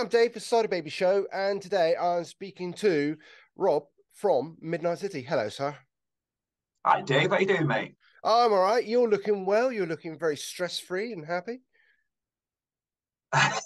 I'm Dave for Cyderbaby Show, and today I'm speaking to Rob from Midnight City. Hello, sir. Hi Dave, how you doing, mate? I'm all right. You're looking well. You're looking very stress-free and happy. I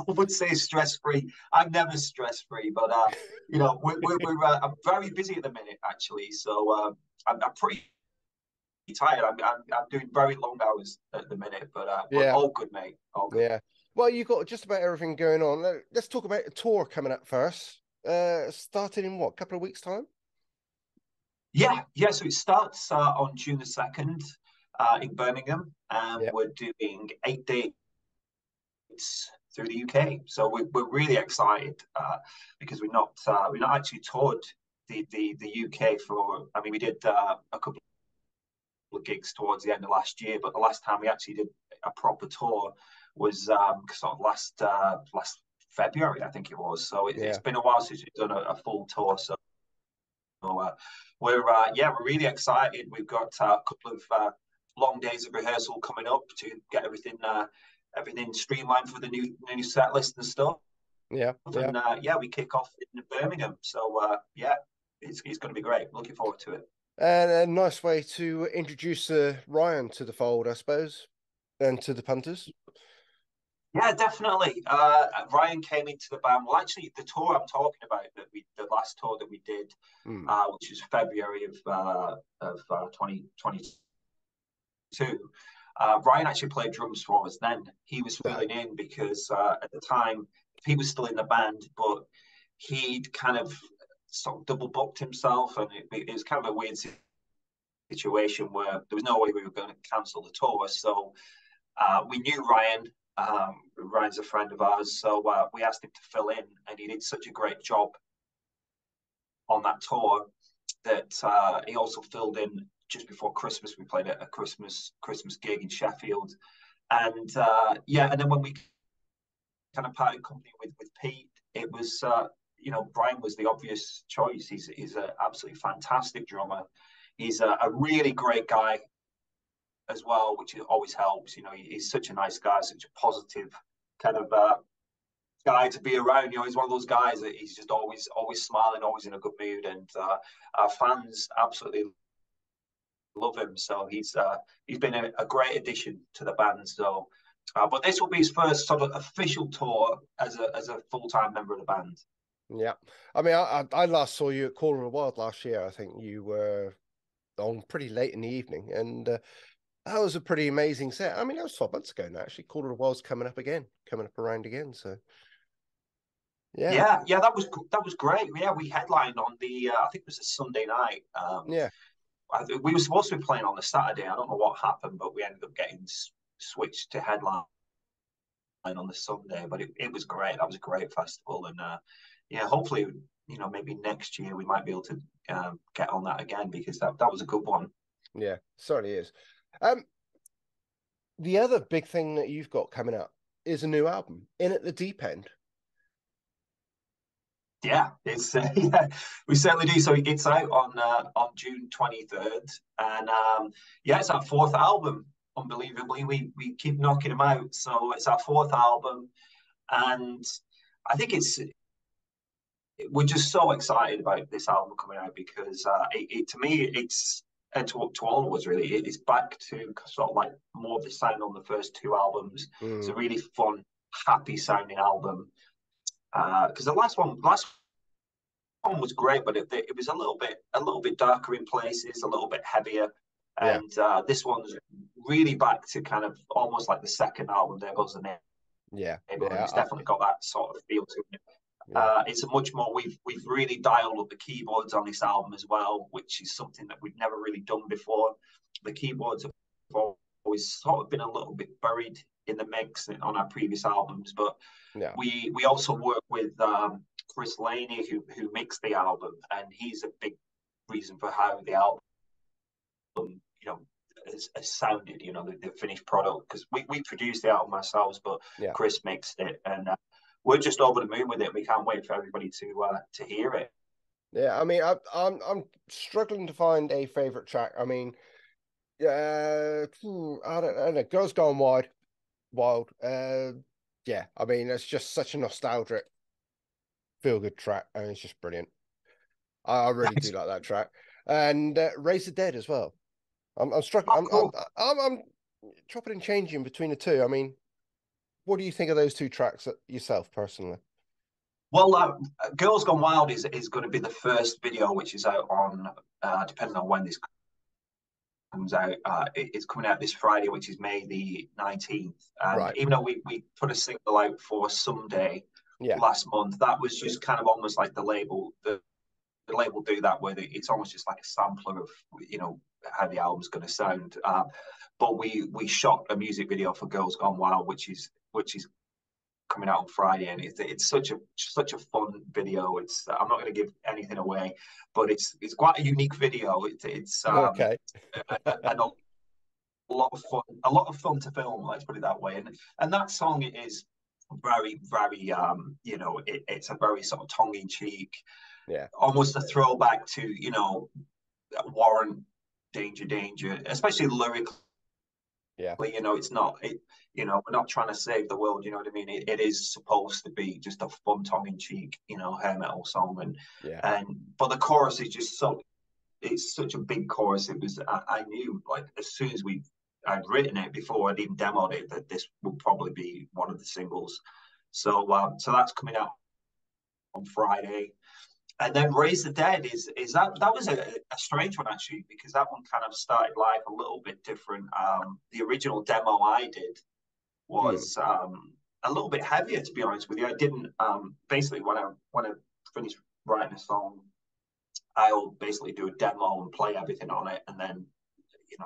would say stress-free. I'm never stress-free, but I'm very busy at the minute, actually. So I'm pretty tired. I'm doing very long hours at the minute, but Yeah, all good, mate. All good. yeah. Well, you've got just about everything going on. Let's talk about the tour coming up first. Starting in what, a couple of weeks' time? Yeah, yeah. So it starts on June the 2nd in Birmingham, and Yeah, we're doing 8 days through the UK. So we're really excited because we're not actually toured the UK for. I mean, we did a couple of gigs towards the end of last year, but the last time we actually did a proper tour was sort of last February, I think it was. So it's yeah. been a while since we've done a full tour. So we're really excited. We've got a couple of long days of rehearsal coming up to get everything streamlined for the new set list and stuff. Yeah, yeah. And yeah, we kick off in Birmingham. So yeah, it's going to be great. Looking forward to it. And a nice way to introduce Ryan to the fold, I suppose, and to the punters. Yeah, definitely. Ryan came into the band. Well, actually, the tour I'm talking about the last tour that we did, Mm, which was February of 2022. Ryan actually played drums for us then. He was no, filling in because at the time he was still in the band, but he'd kind of sort of double booked himself, and it was kind of a weird situation where there was no way we were going to cancel the tour. So we knew Ryan. Ryan's a friend of ours, so we asked him to fill in, and he did such a great job on that tour that he also filled in just before Christmas. We played a Christmas gig in Sheffield, and yeah, and then when we kind of parted company with Pete, it was Brian was the obvious choice. He's an absolutely fantastic drummer. He's a really great guy as well, which always helps. He's such a nice guy, such a positive kind of guy to be around. He's one of those guys that he's just always smiling, always in a good mood, and our fans absolutely love him. So he's been a great addition to the band. So, but this will be his first sort of official tour as a full time member of the band. yeah. I mean, I last saw you at Call of the Wild last year. I think you were on pretty late in the evening, and that was a pretty amazing set. I mean, that was 12 months ago now, actually. Quarter of the World's coming up around again. So, yeah, Yeah, that was great. Yeah, we headlined on the I think it was a Sunday night. yeah, We were supposed to be playing on the Saturday. I don't know what happened, but we ended up getting switched to headline on the Sunday. But it was great. That was a great festival, and yeah, hopefully, maybe next year we might be able to get on that again because that was a good one. yeah, certainly is. Um, the other big thing that you've got coming up is a new album, In at the Deep End. Yeah, it's yeah, we certainly do. So it's out on June 23rd, and yeah, it's our fourth album. Unbelievably, we keep knocking them out. So it's our fourth album, and I think we're just so excited about this album coming out because to me it's and to all of us really it's back to sort of like more of the sound on the first two albums. It's Mm, a really fun, happy sounding album because the last one was great, but it was a little bit darker in places, a little bit heavier. yeah, And this one's really back to kind of almost like the second album. There goes the yeah, neighborhood. yeah, It's definitely got that sort of feel to it. yeah, It's a much more we've really dialed up the keyboards on this album as well, which is something that we've never really done before. The keyboards have always sort of been a little bit buried in the mix on our previous albums, but yeah, we also work with Chris Laney who mixed the album, and he's a big reason for how the album has sounded. The finished product because we produced the album ourselves, but yeah. Chris mixed it, and we're just over the moon with it. We can't wait for everybody to hear it. Yeah, I mean, I'm struggling to find a favorite track. I mean, I don't know. Girls Gone Wild. yeah, I mean, it's just such a nostalgic, feel good track, and it's just brilliant. I really do like that track, and Raise the Dead as well. I'm struggling. Oh, cool. I'm chopping and changing between the two. I mean, what do you think of those two tracks yourself personally? Well, Girls Gone Wild is going to be the first video which is out on, depending on when this comes out. It's coming out this Friday, which is May the 19th. And Right. even though we put a single out for Someday Yeah. last month, that was just kind of almost like the label do that where it's almost just like a sampler of how the album's going to sound. But we shot a music video for Girls Gone Wild, which is coming out on Friday, and it's such a fun video. It's I'm not going to give anything away, but it's quite a unique video. It's Okay. and a lot of fun to film. Let's put it that way. And that song is very very it's a very sort of tongue in cheek, Yeah. almost a throwback to Warrant, Danger Danger, especially lyrically. Yeah. It's not we're not trying to save the world. You know what I mean? It is supposed to be just a fun, tongue in cheek, hair metal song, Yeah. and but the chorus is just it's such a big chorus. It was I knew like as soon as I'd written it before I'd even demoed it that this would probably be one of the singles. So that's coming out on Friday. And then Raise the Dead is that was a strange one actually, because that one kind of started life a little bit different. The original demo I did Mm. was a little bit heavier, to be honest with you. I didn't basically when I finished writing a song, I'll basically do a demo and play everything on it, and then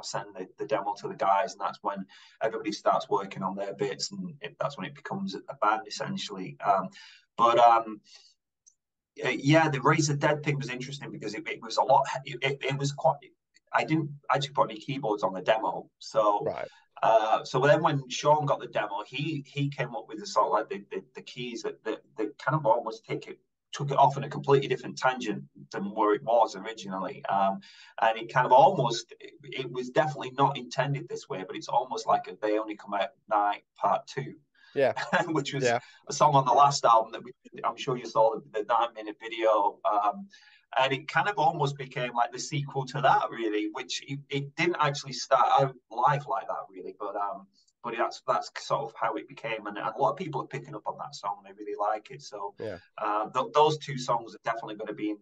send the demo to the guys, and that's when everybody starts working on their bits, and that's when it becomes a band essentially. But yeah, the Raise the Dead thing was interesting because it was a lot. It was quite. I didn't actually put any keyboards on the demo, so Right. so then when Sean got the demo, he came up with the sort of like the keys that kind of almost took it off in a completely different tangent than where it was originally. And it kind of almost it was definitely not intended this way, but it's almost like They Only Come Out at Night Part Two. Yeah. Which was Yeah. a song on the last album that I'm sure you saw the 9-minute video. And it kind of almost became like the sequel to that, really, which it didn't actually start out live like that, really. But that's sort of how it became. And a lot of people are picking up on that song. They really like it. So Yeah. those two songs are definitely going to be in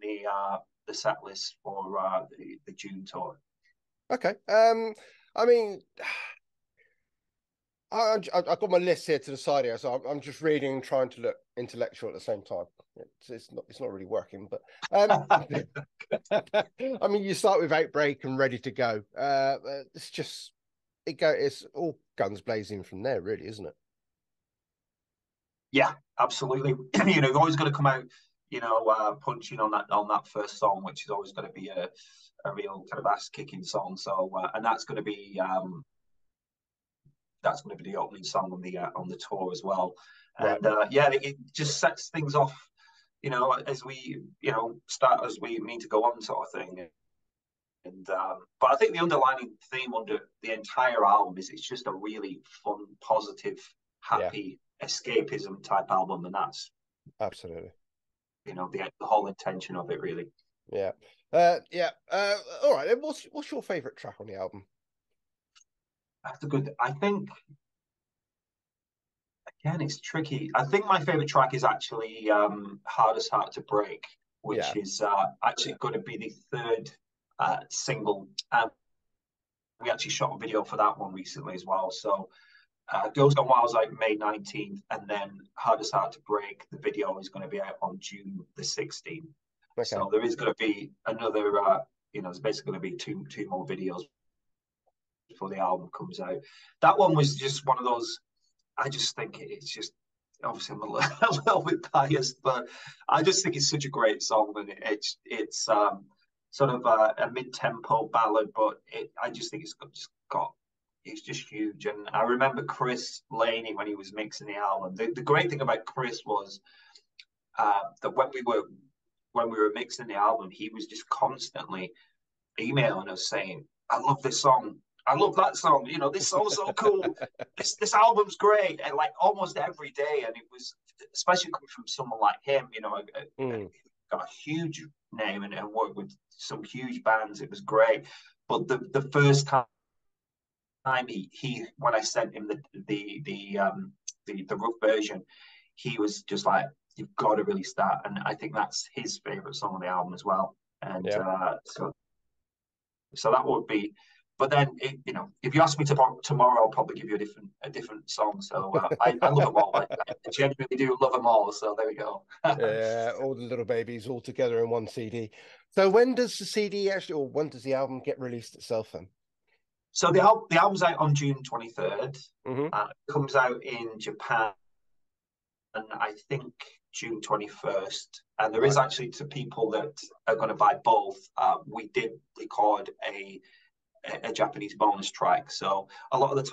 the set list for the June tour. Okay. I mean, I've got my list here to the side here, so I'm just reading and trying to look intellectual at the same time. It's not really working, but I mean, you start with Outbreak and Ready to Go. It's just it's all guns blazing from there, really, isn't it? Yeah, absolutely. You've always got to come out, punching on that first song, which is always going to be a real kind of ass kicking song. So, and that's going to be the opening song on the tour as well. Right. And yeah, it just sets things off, as we start as we mean to go on, sort of thing. And but I think the underlining theme under the entire album is it's just a really fun, positive, Yeah. happy escapism type album, and that's Absolutely. the whole intention of it, really. Yeah. Yeah. All right. What's your favorite track on the album? That's a good. I think again, it's tricky. I think my favorite track is actually "Hardest Heart to Break," Yeah. which is actually going to be the third single. We actually shot a video for that one recently as well. So Girls Gone Wild was out May 19th, and then Hardest Heart to Break, the video is going to be out on June the 16th. Okay. So there is going to be another, there's basically going to be two more videos before the album comes out. That one was just one of those, I just think it's just, obviously I'm a little bit biased, but I just think it's such a great song, and it's sort of a mid-tempo ballad, but I just think it's just huge. And I remember Chris Laney when he was mixing the album. The great thing about Chris was that when we were mixing the album, he was just constantly emailing us saying, "I love this song. I love that song. You know, this song's so cool. This album's great, and like almost every day. And it was, especially coming from someone like him, you know, got a huge name and worked with some huge bands. It was great. But the first time he when I sent him the rough version, he was just like, "You've got to release that," and I think that's his favorite song on the album as well. And Yeah. so that would be. But then, you know, if you ask me tomorrow, I'll probably give you a different song. So I love them all. I genuinely do love them all. So there we go. Yeah, all the little babies all together in one CD. So when does the CD actually, or when does the album get released itself then? So the album's out on June 23rd. Mm-hmm. It comes out in Japan, and I think June 21st. And there is Right. actually, to people that are going to buy both, we did record a Japanese bonus track. So a lot of the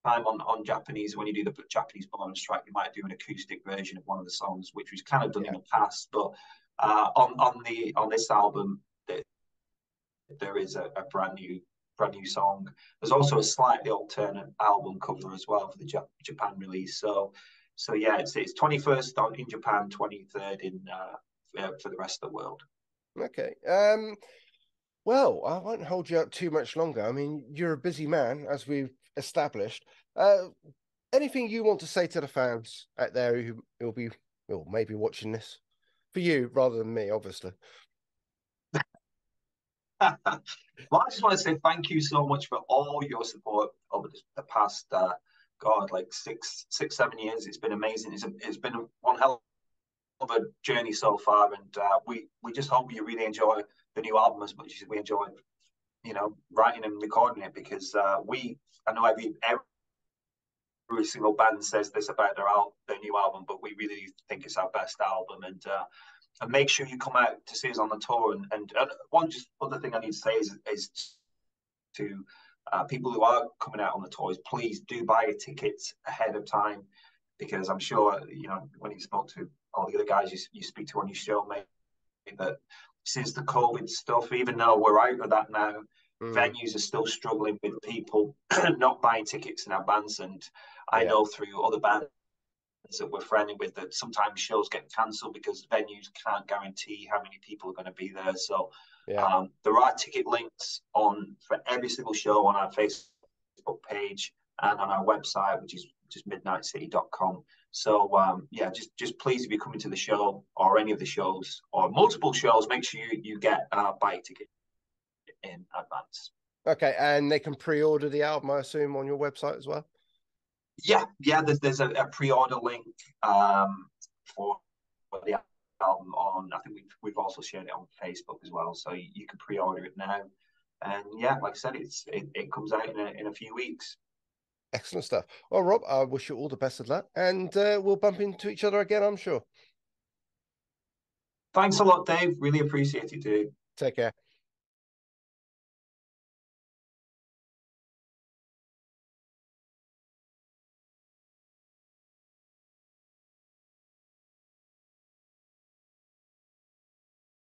time on Japanese, when you do the Japanese bonus track, you might do an acoustic version of one of the songs, which was kind of done in Yeah. the past. But on this album, there is a brand new song. There's also a slightly alternate album cover as well for the Japan release. So yeah, it's 21st in Japan, 23rd in for the rest of the world. Okay. Well, I won't hold you up too much longer. I mean, you're a busy man, as we've established. Uh, Anything you want to say to the fans out there who will be, well, maybe watching this for you rather than me, obviously. Well, I just want to say thank you so much for all your support over the past, God, like 7 years. It's been amazing. It's been one hell of a journey so far, and we just hope you really enjoy the new album as much as we enjoyed, you know, writing and recording it. Because I know every single band says this about their new album, but we really think it's our best album. And make sure you come out to see us on the tour. And one just other thing I need to say is to people who are coming out on the tours, please do buy your tickets ahead of time, because I'm sure, you know, when you spoke to all the other guys you speak to on your show, mate, that since the COVID stuff, even though we're out of that now, venues are still struggling with people not buying tickets in advance. And I Yeah. know through other bands that we're friendly with that sometimes shows get cancelled because venues can't guarantee how many people are going to be there. So Yeah. there are ticket links on for every single show on our Facebook page and on our website, which is just midnitecity.com. So yeah, just please, if you're coming to the show or any of the shows or multiple shows, make sure you get buy a ticket in advance. Okay, and they can pre-order the album, I assume, on your website as well. Yeah. There's a pre-order link for the album on. I think we've also shared it on Facebook as well, so you can pre-order it now. And yeah, like I said, it comes out in a few weeks. Excellent stuff. Well, Rob, I wish you all the best of luck, and we'll bump into each other again, I'm sure. Thanks a lot, Dave. Really appreciate it, dude. Take care.